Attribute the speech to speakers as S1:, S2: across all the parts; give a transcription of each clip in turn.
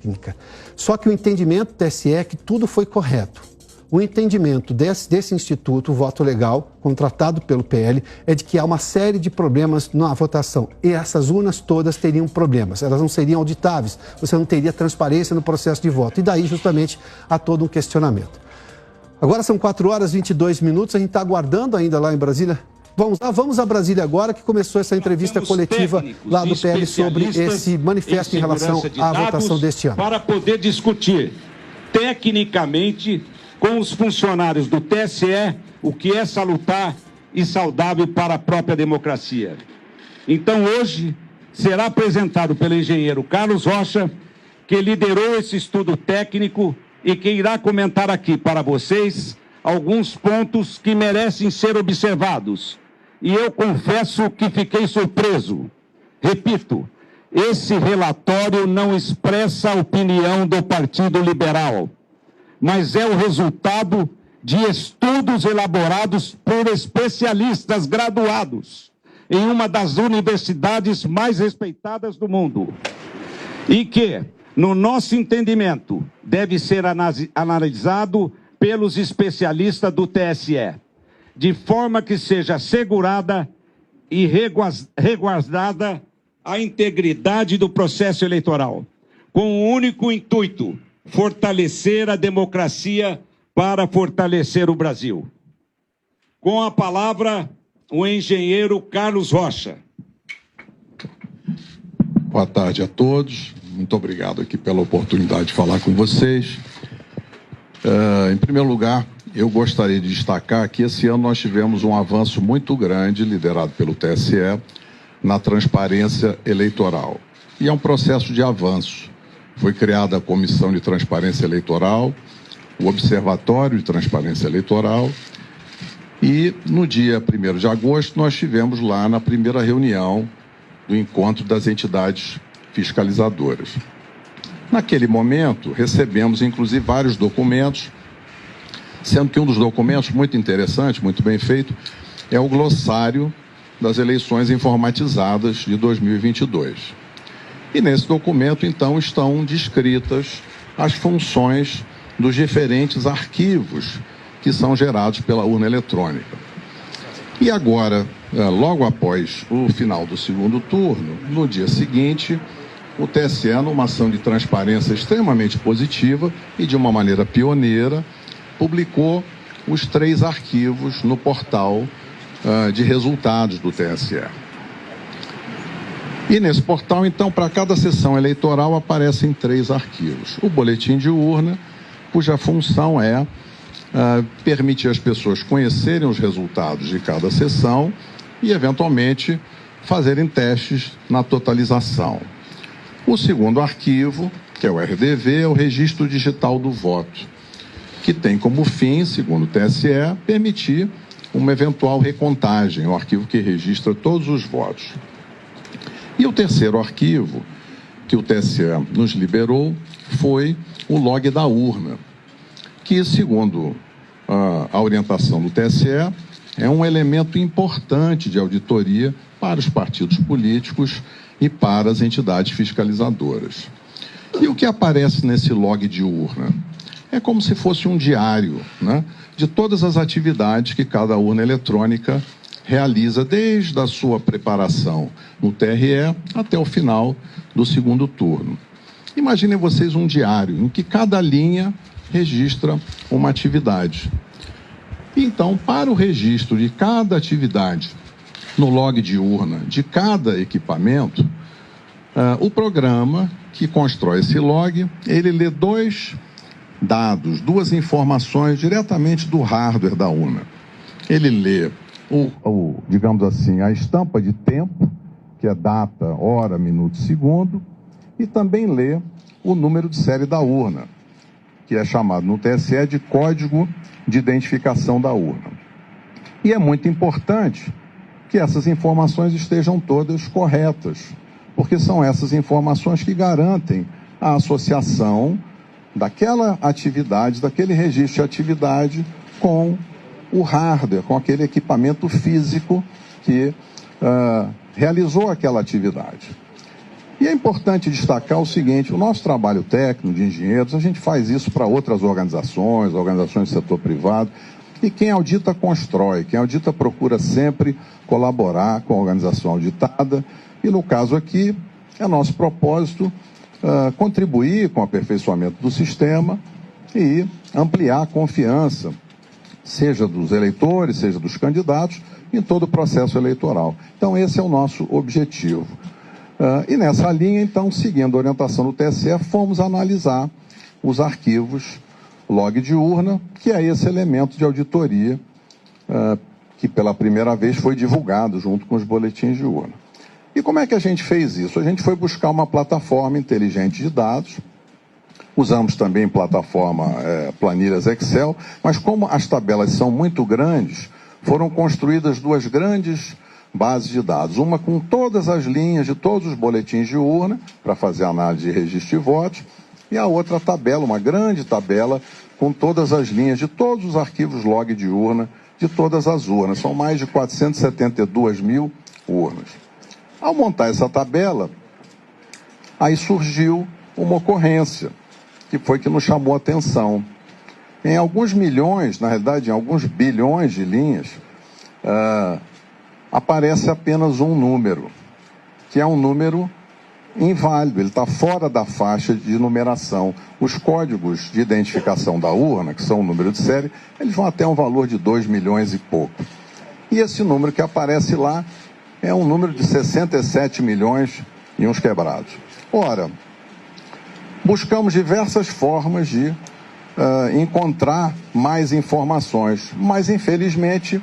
S1: técnica. Só que o entendimento do TSE é que tudo foi correto. O entendimento desse instituto, o voto legal, contratado pelo PL, é de que há uma série de problemas na votação. E essas urnas todas teriam problemas, elas não seriam auditáveis, você não teria transparência no processo de voto. E daí, justamente, há todo um questionamento. Agora são 4h22, a gente está aguardando ainda lá em Brasília. Vamos a Brasília agora, que começou essa entrevista coletiva lá do PL sobre esse manifesto em relação à votação deste ano.
S2: Para poder discutir tecnicamente com os funcionários do TSE o que é salutar e saudável para a própria democracia. Então, hoje, será apresentado pelo engenheiro Carlos Rocha, que liderou esse estudo técnico e que irá comentar aqui para vocês alguns pontos que merecem ser observados. E eu confesso que fiquei surpreso. Repito, esse relatório não expressa a opinião do Partido Liberal, mas é o resultado de estudos elaborados por especialistas graduados em uma das universidades mais respeitadas do mundo e que, no nosso entendimento, deve ser analisado pelos especialistas do TSE, de forma que seja assegurada e resguardada a integridade do processo eleitoral, com o único intuito: fortalecer a democracia para fortalecer o Brasil. Com a palavra, o engenheiro Carlos Rocha.
S3: Boa tarde a todos. Muito obrigado aqui pela oportunidade de falar com vocês. Em primeiro lugar, eu gostaria de destacar que esse ano nós tivemos um avanço muito grande, liderado pelo TSE, na transparência eleitoral. E é um processo de avanço. Foi criada a Comissão de Transparência Eleitoral, o Observatório de Transparência Eleitoral, e no dia 1º de agosto nós tivemos lá na primeira reunião do encontro das entidades fiscalizadoras. Naquele momento, recebemos inclusive vários documentos, sendo que um dos documentos muito interessante, muito bem feito, é o glossário das eleições informatizadas de 2022. E nesse documento, então, estão descritas as funções dos diferentes arquivos que são gerados pela urna eletrônica. E agora, logo após o final do segundo turno, no dia seguinte, o TSE, numa ação de transparência extremamente positiva e de uma maneira pioneira, publicou os 3 arquivos no portal de resultados do TSE. E nesse portal, então, para cada sessão eleitoral aparecem 3 arquivos. O boletim de urna, cuja função é permitir às pessoas conhecerem os resultados de cada sessão e, eventualmente, fazerem testes na totalização. O segundo arquivo, que é o RDV, é o Registro Digital do Voto, que tem como fim, segundo o TSE, permitir uma eventual recontagem, um arquivo que registra todos os votos. E o terceiro arquivo que o TSE nos liberou foi o log da urna, que, segundo a orientação do TSE, é um elemento importante de auditoria para os partidos políticos e para as entidades fiscalizadoras. E o que aparece nesse log de urna? É como se fosse um diário, né, de todas as atividades que cada urna eletrônica realiza desde a sua preparação no TRE até o final do segundo turno. Imaginem vocês um diário em que cada linha registra uma atividade. Então, para o registro de cada atividade no log de urna de cada equipamento, o programa que constrói esse log, ele lê 2 dados, 2 informações diretamente do hardware da urna. Ele lê digamos assim, a estampa de tempo, que é data, hora, minuto e segundo, e também lê o número de série da urna, que é chamado no TSE de código de identificação da urna. E é muito importante que essas informações estejam todas corretas, porque são essas informações que garantem a associação daquela atividade, daquele registro de atividade com o hardware, com aquele equipamento físico que realizou aquela atividade. E é importante destacar o seguinte: o nosso trabalho técnico de engenheiros, a gente faz isso para outras organizações do setor privado, e quem audita constrói, quem audita procura sempre colaborar com a organização auditada, e no caso aqui, é nosso propósito contribuir com o aperfeiçoamento do sistema e ampliar a confiança, seja dos eleitores, seja dos candidatos, em todo o processo eleitoral. Então, esse é o nosso objetivo. E nessa linha, então, seguindo a orientação do TSE, fomos analisar os arquivos log de urna, que é esse elemento de auditoria que pela primeira vez foi divulgado junto com os boletins de urna. E como é que a gente fez isso? A gente foi buscar uma plataforma inteligente de dados, usamos também planilhas Excel, mas como as tabelas são muito grandes, foram construídas duas grandes bases de dados, uma com todas as linhas de todos os boletins de urna, para fazer análise de registro de votos, e a outra tabela, uma grande tabela, com todas as linhas de todos os arquivos log de urna, de todas as urnas. São mais de 472 mil urnas. Ao montar essa tabela, aí surgiu uma ocorrência, que foi que nos chamou a atenção. Em alguns milhões, na realidade, em alguns bilhões de linhas, aparece apenas um número, que é um número inválido, ele está fora da faixa de numeração. Os códigos de identificação da urna, que são o número de série, eles vão até um valor de 2 milhões e pouco. E esse número que aparece lá é um número de 67 milhões e uns quebrados. Ora, buscamos diversas formas de encontrar mais informações, mas infelizmente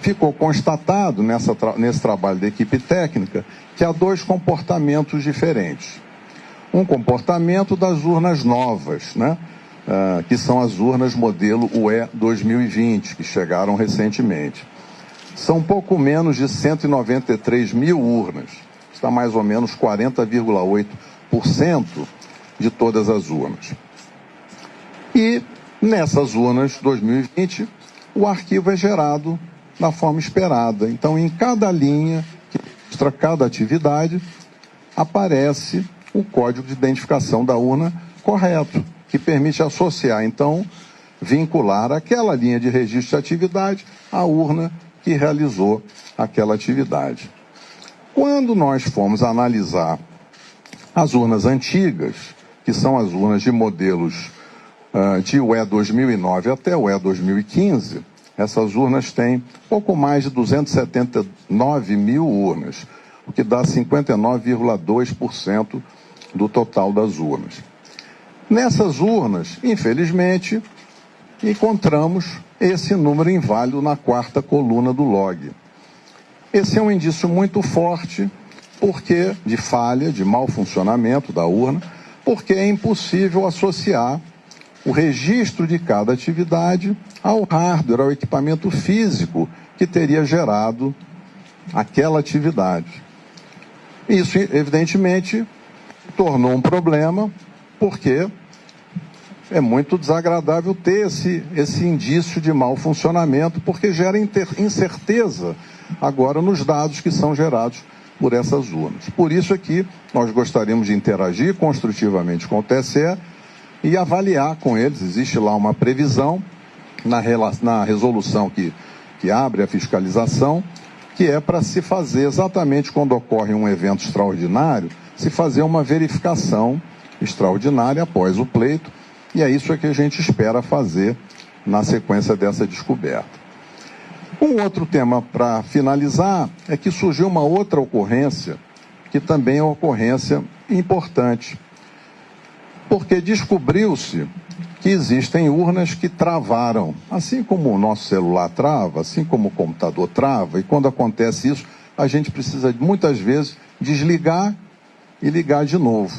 S3: ficou constatado nesse trabalho da equipe técnica que há dois comportamentos diferentes. Um comportamento das urnas novas, né? Que são as urnas modelo UE 2020, que chegaram recentemente. São pouco menos de 193 mil urnas, está mais ou menos 40,8% de todas as urnas. E nessas urnas 2020, o arquivo é gerado da forma esperada. Então, em cada linha que mostra cada atividade, aparece o código de identificação da urna correto, que permite associar, então, vincular aquela linha de registro de atividade à urna que realizou aquela atividade. Quando nós fomos analisar as urnas antigas, que são as urnas de modelos de UE 2009 até UE 2015, essas urnas têm pouco mais de 279 mil urnas, o que dá 59,2% do total das urnas. Nessas urnas, infelizmente, encontramos esse número inválido na quarta coluna do log. Esse é um indício muito forte de falha, de mau funcionamento da urna, porque é impossível associar o registro de cada atividade ao hardware, ao equipamento físico que teria gerado aquela atividade. Isso, evidentemente, tornou um problema, porque é muito desagradável ter esse indício de mau funcionamento, porque gera incerteza agora nos dados que são gerados por essas urnas. Por isso aqui, nós gostaríamos de interagir construtivamente com o TSE e avaliar com eles. Existe lá uma previsão na resolução que abre a fiscalização, que é para se fazer exatamente quando ocorre um evento extraordinário, se fazer uma verificação extraordinária após o pleito, e é isso que a gente espera fazer na sequência dessa descoberta. Um outro tema para finalizar é que surgiu uma outra ocorrência, que também é uma ocorrência importante, porque descobriu-se que existem urnas que travaram, assim como o nosso celular trava, assim como o computador trava, e quando acontece isso, a gente precisa muitas vezes desligar e ligar de novo.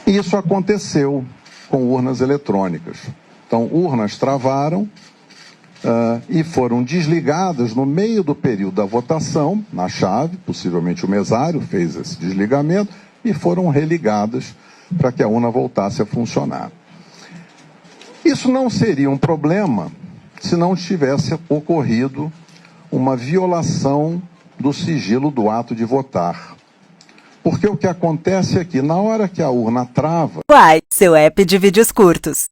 S3: Isso aconteceu com urnas eletrônicas. Então, urnas travaram e foram desligadas no meio do período da votação, na chave, possivelmente o mesário fez esse desligamento, e foram religadas para que a urna voltasse a funcionar. Isso não seria um problema se não tivesse ocorrido uma violação do sigilo do ato de votar. Porque o que acontece é que, na hora que a urna trava,
S4: Quai, seu app de vídeos curtos.